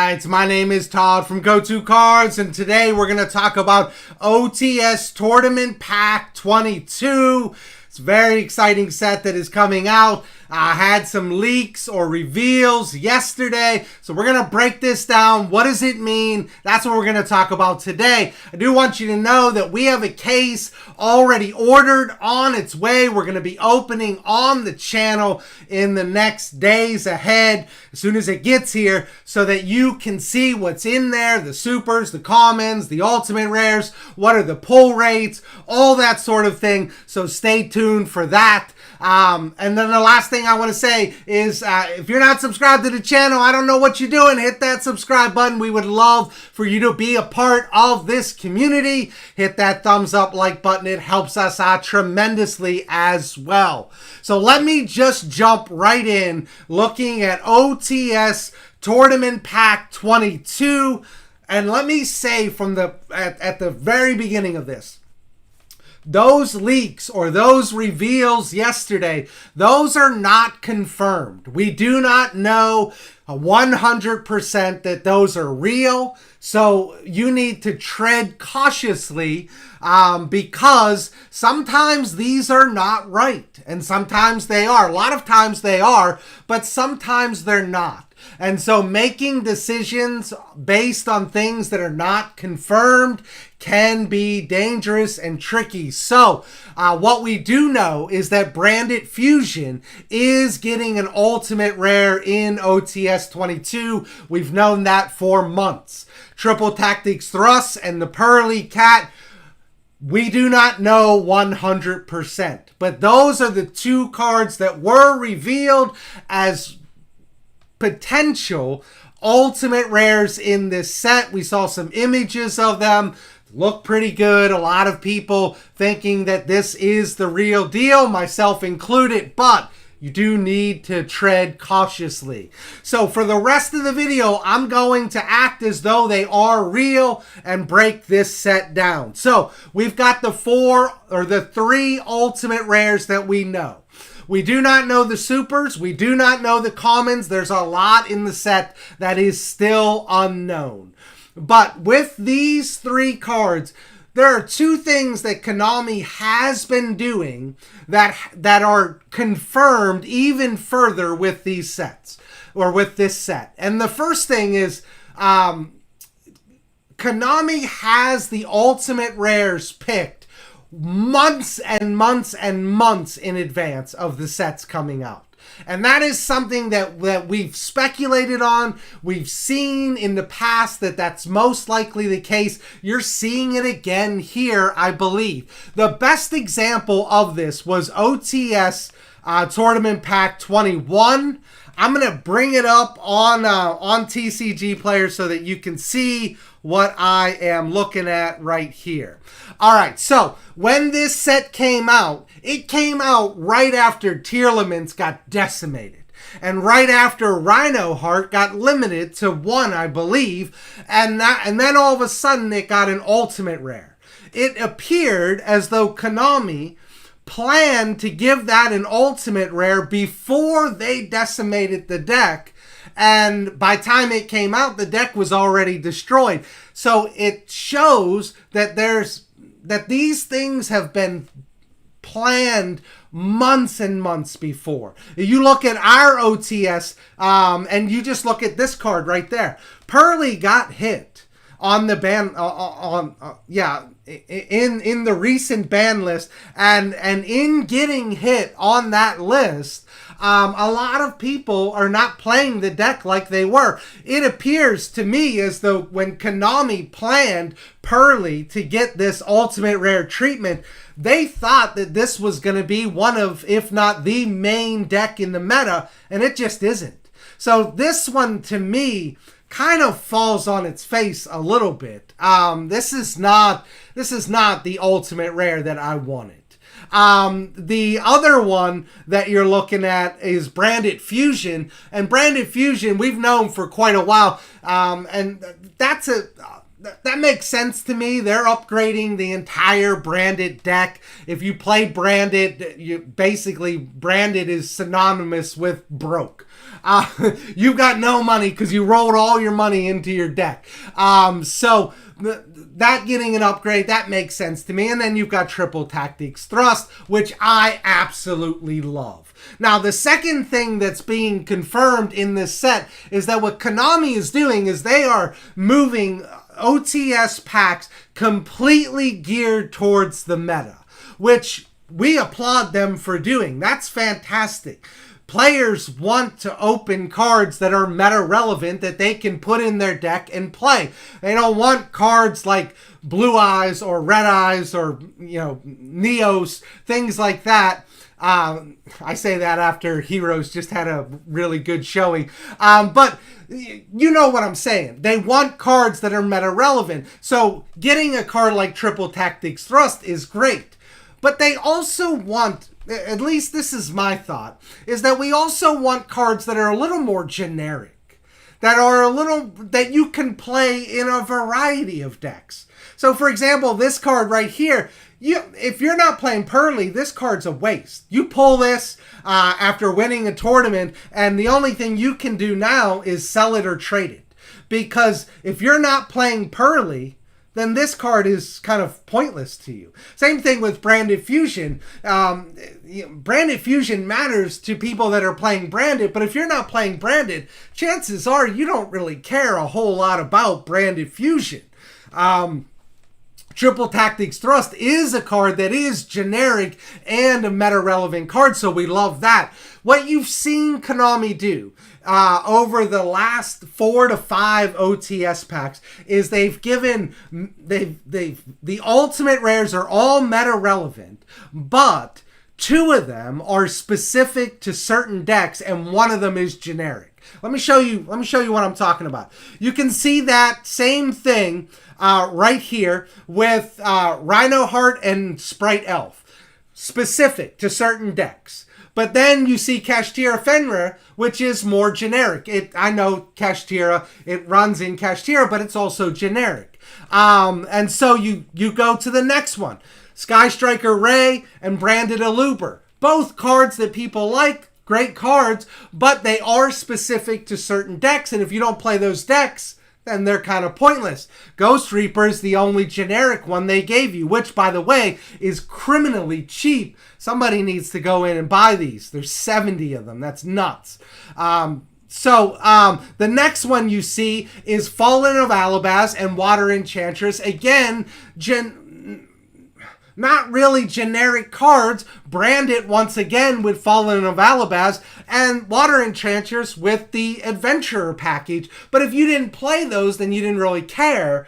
Alright, my name is Todd from Go2 Cards, and today we're going to talk about OTS Tournament Pack 22. It's a very exciting set that is coming out. I had some leaks or reveals yesterday, so we're going to break this down. What does it mean? That's what we're going to talk about today. I do want you to know that we have a case already ordered on its way. We're going to be opening on the channel in the next days ahead, as soon as it gets here, so that you can see what's in there, the supers, the commons, the ultimate rares, what are the pull rates, all that sort of thing. So stay tuned for that. And then the last thing I want to say is if you're not subscribed to the channel, I don't know what you're doing. Hit that subscribe button. We would love for you to be a part of this community. Hit that thumbs up like button. It helps us out tremendously as well. So let me just jump right in looking at OTS Tournament Pack 22. And let me say from at the very beginning of this, those leaks or those reveals yesterday, those are not confirmed. We do not know 100% that those are real. So you need to tread cautiously because sometimes these are not right. And sometimes they are. A lot of times they are, but sometimes they're not. And so making decisions based on things that are not confirmed can be dangerous and tricky. So what we do know is that Branded Fusion is getting an ultimate rare in OTS 22. We've known that for months. Triple Tactics Thrust and the Pearly Cat, we do not know 100%. But those are the two cards that were revealed as potential ultimate rares in this set. We saw some images of them. Look pretty good. A lot of people thinking that this is the real deal, myself included, but you do need to tread cautiously. So for the rest of the video, I'm going to act as though they are real and break this set down. So we've got the three ultimate rares that we know. We do not know the supers. We do not know the commons. There's a lot in the set that is still unknown. But with these three cards, there are two things that Konami has been doing that are confirmed even further with these sets, or with this set. And the first thing is Konami has the ultimate rares picked months and months and months in advance of the sets coming out. And that is something that we've speculated on. We've seen in the past that that's most likely the case. You're seeing it again here, I believe. The best example of this was OTS Tournament Pack 21. I'm going to bring it up on TCG Player so that you can see what I am looking at right here. All right, so when this set came out, it came out right after Tearlaments got decimated. And right after Rhino Heart got limited to 1, I believe. And then all of a sudden it got an ultimate rare. It appeared as though Konami planned to give that an ultimate rare before they decimated the deck. And by the time it came out, the deck was already destroyed. So it shows that these things have been planned months and months before. You look at our OTS, and you just look at this card right there. Pearly got hit on the ban, in the recent ban list, and in getting hit on that list, a lot of people are not playing the deck like they were. It appears to me as though when Konami planned Pearly to get this ultimate rare treatment, they thought that this was going to be one of, if not the main deck in the meta, and it just isn't. So this one, to me, kind of falls on its face a little bit. This is not the ultimate rare that I wanted. The other one that you're looking at is Branded Fusion, and Branded Fusion we've known for quite a while, and that's that makes sense to me. They're upgrading the entire branded deck. If you play branded, basically branded is synonymous with broke. You've got no money because you rolled all your money into your deck. So that getting an upgrade, that makes sense to me. And then you've got Triple Tactics Thrust, which I absolutely love. Now, the second thing that's being confirmed in this set is that what Konami is doing is they are moving OTS packs completely geared towards the meta, which we applaud them for doing. That's fantastic. Players want to open cards that are meta relevant that they can put in their deck and play. They don't want cards like Blue Eyes or Red Eyes or, Neos, things like that. I say that after Heroes just had a really good showing. But you know what I'm saying. They want cards that are meta relevant. So getting a card like Triple Tactics Thrust is great. But they also want, at least this is my thought, is that we also want cards that are a little more generic, that you can play in a variety of decks. So for example, this card right here, if you're not playing Pearly, this card's a waste. You pull this after winning a tournament, and the only thing you can do now is sell it or trade it. Because if you're not playing Pearly, then this card is kind of pointless to you. Same thing with Branded Fusion. Branded Fusion matters to people that are playing Branded, but if you're not playing Branded, chances are you don't really care a whole lot about Branded Fusion. Triple Tactics Thrust is a card that is generic and a meta-relevant card, so we love that. What you've seen Konami do over the last 4 to 5 OTS packs is they've given, the ultimate rares are all meta-relevant, but 2 of them are specific to certain decks, and 1 of them is generic. Let me show you what I'm talking about. You can see that same thing right here with Rhino Heart and Sprite Elf, specific to certain decks. But then you see Kashtira Fenrir, which is more generic. I know Kashtira, it runs in Kashtira, but it's also generic. And so you go to the next one. Sky Striker Ray and Branded Aluber. Both cards that people like, great cards, but they are specific to certain decks, and if you don't play those decks, then they're kind of pointless. Ghost Reaper is the only generic one they gave you, which, by the way, is criminally cheap. Somebody needs to go in and buy these. There's 70 of them. That's nuts. The next one you see is Fallen of Alabaz and Water Enchantress. Again, not really generic cards, branded once again with Fallen of Alabaz and Water Enchantress with the Adventurer package. But if you didn't play those, then you didn't really care.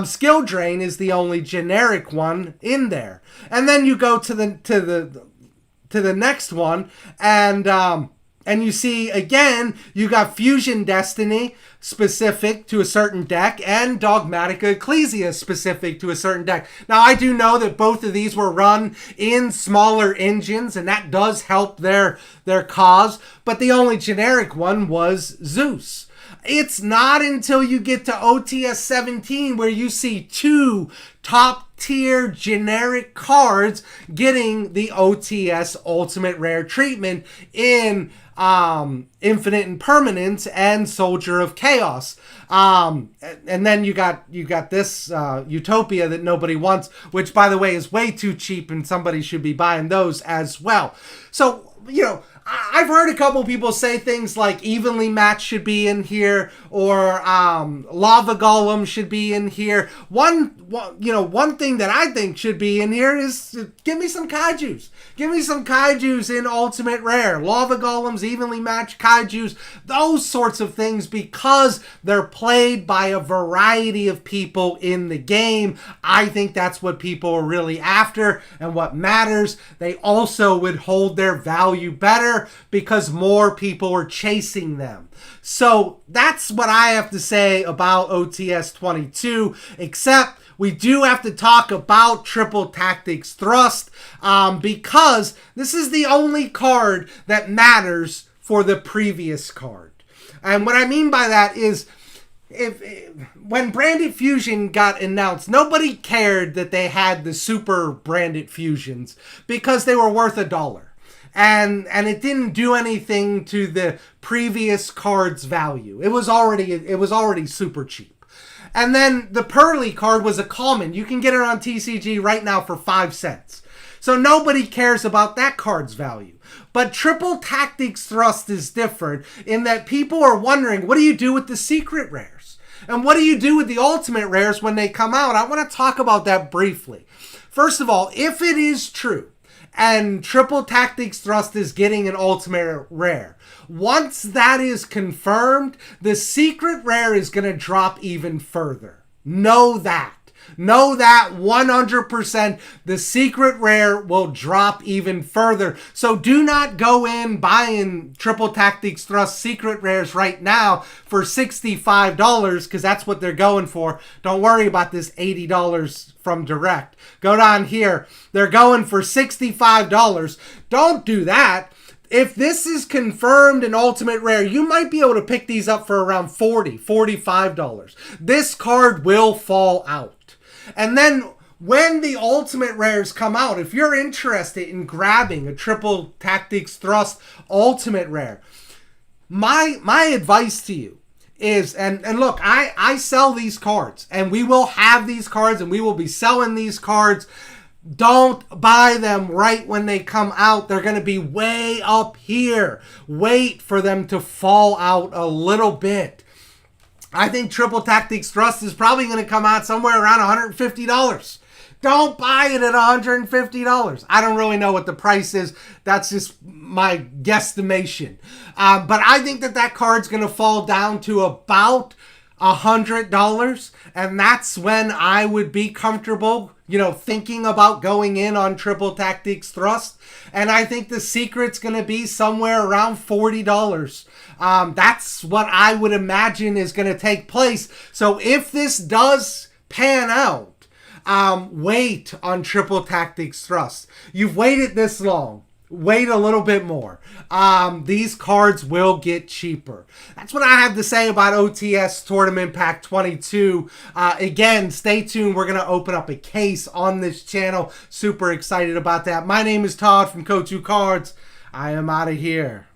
Skill Drain is the only generic one in there. And then you go to the next one, and you see, again, you got Fusion Destiny specific to a certain deck and Dogmatica Ecclesia specific to a certain deck. Now, I do know that both of these were run in smaller engines, and that does help their cause, but the only generic one was Zeus. It's not until you get to OTS 17 where you see 2 top-tier generic cards getting the OTS Ultimate Rare treatment in Infinite Impermanence and Soldier of Chaos. And then you got this Utopia that nobody wants, which, by the way, is way too cheap, and somebody should be buying those as well. So, I've heard a couple people say things like Evenly Matched should be in here, or Lava Golem should be in here. One thing that I think should be in here is give me some kaijus. Give me some kaijus in Ultimate Rare. Lava Golems, Evenly Matched kaijus, those sorts of things, because they're played by a variety of people in the game. I think that's what people are really after and what matters. They also would hold their value better because more people are chasing them. So that's what I have to say about OTS 22, except we do have to talk about Triple Tactics Thrust, because this is the only card that matters for the previous card. And what I mean by that is when Branded Fusion got announced, nobody cared that they had the super branded fusions because they were worth $1. And it didn't do anything to the previous card's value. It was already super cheap. And then the Pearly card was a common. You can get it on TCG right now for 5 cents. So nobody cares about that card's value. But Triple Tactics Thrust is different in that people are wondering, what do you do with the secret rares? And what do you do with the ultimate rares when they come out? I want to talk about that briefly. First of all, if it is true, and Triple Tactics Thrust is getting an ultimate rare, once that is confirmed, the secret rare is going to drop even further. Know that. Know that 100%. The secret rare will drop even further. So do not go in buying Triple Tactics Thrust secret rares right now for $65 because that's what they're going for. Don't worry about this $80 from Direct. Go down here. They're going for $65. Don't do that. If this is confirmed an ultimate rare, you might be able to pick these up for around $40, $45. This card will fall out. And then when the ultimate rares come out, if you're interested in grabbing a Triple Tactics Thrust ultimate rare, my advice to you is, and look, I sell these cards, and we will have these cards, and we will be selling these cards. Don't buy them right when they come out. They're going to be way up here. Wait for them to fall out a little bit. I think Triple Tactics Thrust is probably going to come out somewhere around $150. Don't buy it at $150. I don't really know what the price is. That's just my guesstimation. But I think that card's going to fall down to about $100. And that's when I would be comfortable, thinking about going in on Triple Tactics Thrust. And I think the secret's going to be somewhere around $40. That's what I would imagine is going to take place. So if this does pan out, wait on Triple Tactics Thrust. You've waited this long. Wait a little bit more. These cards will get cheaper. That's what I have to say about OTS Tournament Pack 22. Again, stay tuned. We're going to open up a case on this channel. Super excited about that. My name is Todd from Go2 Cards. I am out of here.